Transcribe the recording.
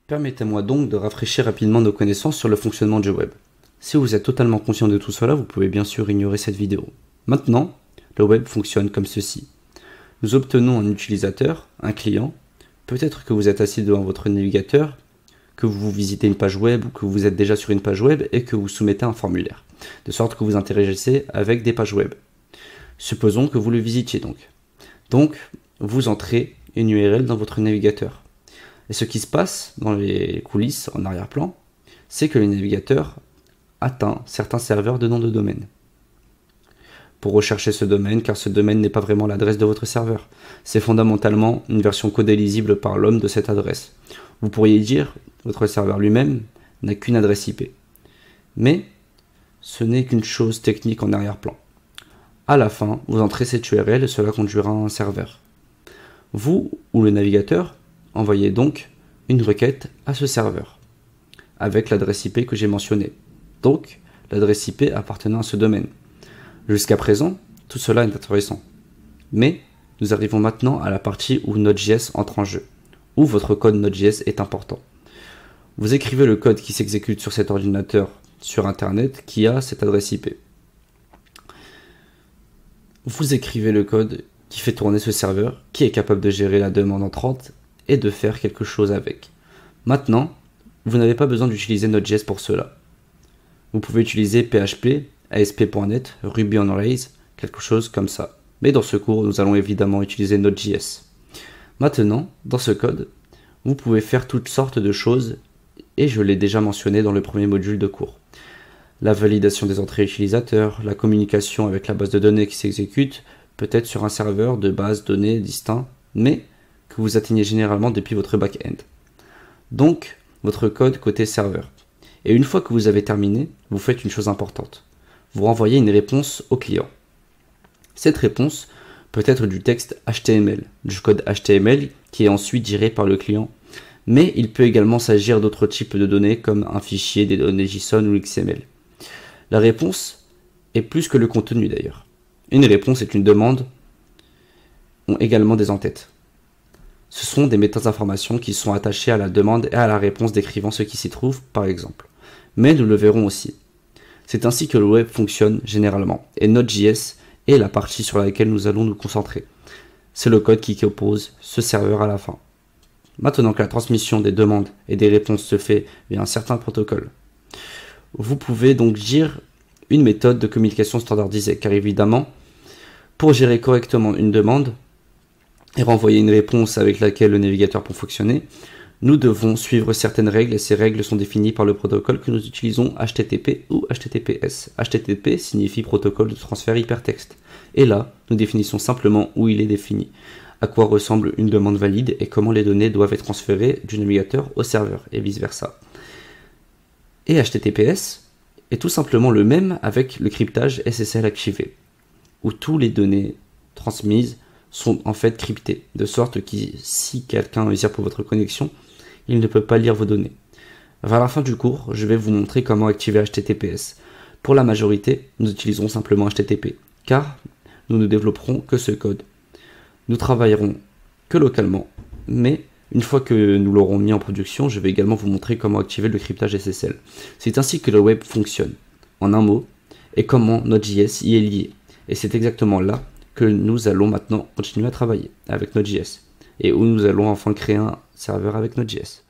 Permettez-moi donc de rafraîchir rapidement nos connaissances sur le fonctionnement du web. Si vous êtes totalement conscient de tout cela, vous pouvez bien sûr ignorer cette vidéo. Maintenant, le web fonctionne comme ceci. Nous obtenons un utilisateur, un client. Peut-être que vous êtes assis devant votre navigateur, que vous visitez une page web ou que vous êtes déjà sur une page web et que vous soumettez un formulaire, de sorte que vous interagissez avec des pages web. Supposons que vous le visitiez donc. Donc, vous entrez une URL dans votre navigateur. Et ce qui se passe dans les coulisses, en arrière-plan, c'est que le navigateur atteint certains serveurs de nom de domaine. Pour rechercher ce domaine, car ce domaine n'est pas vraiment l'adresse de votre serveur. C'est fondamentalement une version codée lisible par l'homme de cette adresse. Vous pourriez dire, votre serveur lui-même n'a qu'une adresse IP. Mais ce n'est qu'une chose technique en arrière-plan. À la fin, vous entrez cette URL et cela conduira à un serveur. Vous, ou le navigateur, envoyez donc une requête à ce serveur, avec l'adresse IP que j'ai mentionnée. Donc, l'adresse IP appartenant à ce domaine. Jusqu'à présent, tout cela est intéressant. Mais, nous arrivons maintenant à la partie où Node.js entre en jeu, où votre code Node.js est important. Vous écrivez le code qui s'exécute sur cet ordinateur sur Internet qui a cette adresse IP. Vous écrivez le code qui fait tourner ce serveur, qui est capable de gérer la demande entrante et de faire quelque chose avec. Maintenant, vous n'avez pas besoin d'utiliser Node.js pour cela. Vous pouvez utiliser PHP, ASP.NET, Ruby on Rails, quelque chose comme ça. Mais dans ce cours, nous allons évidemment utiliser Node.js. Maintenant, dans ce code, vous pouvez faire toutes sortes de choses, et je l'ai déjà mentionné dans le premier module de cours. La validation des entrées utilisateurs, la communication avec la base de données qui s'exécute, peut-être sur un serveur de base de données distinct, mais que vous atteignez généralement depuis votre back-end. Donc, votre code côté serveur. Et une fois que vous avez terminé, vous faites une chose importante. Vous renvoyez une réponse au client. Cette réponse peut être du texte HTML, du code HTML qui est ensuite géré par le client, mais il peut également s'agir d'autres types de données comme un fichier, des données JSON ou XML. La réponse est plus que le contenu d'ailleurs. Une réponse est une demande, ont également des entêtes. Ce sont des méta-informations qui sont attachées à la demande et à la réponse décrivant ce qui s'y trouve, par exemple. Mais nous le verrons aussi. C'est ainsi que le web fonctionne généralement, et Node.js est la partie sur laquelle nous allons nous concentrer. C'est le code qui compose ce serveur à la fin. Maintenant que la transmission des demandes et des réponses se fait via un certain protocole, vous pouvez donc dire une méthode de communication standardisée, car évidemment, pour gérer correctement une demande et renvoyer une réponse avec laquelle le navigateur peut fonctionner, nous devons suivre certaines règles et ces règles sont définies par le protocole que nous utilisons HTTP ou HTTPS. HTTP signifie protocole de transfert hypertexte. Et là, nous définissons simplement où il est défini, à quoi ressemble une demande valide et comment les données doivent être transférées du navigateur au serveur et vice versa. Et HTTPS est tout simplement le même avec le cryptage SSL activé, où toutes les données transmises sont en fait cryptées, de sorte que si quelqu'un usurpe votre connexion, il ne peut pas lire vos données. Vers la fin du cours, je vais vous montrer comment activer HTTPS. Pour la majorité, nous utiliserons simplement HTTP, car nous ne développerons que ce code. Nous travaillerons que localement, mais une fois que nous l'aurons mis en production, je vais également vous montrer comment activer le cryptage SSL. C'est ainsi que le web fonctionne, en un mot, et comment Node.js y est lié. Et c'est exactement là que nous allons maintenant continuer à travailler avec Node.js, et où nous allons enfin créer un serveur avec Node.js.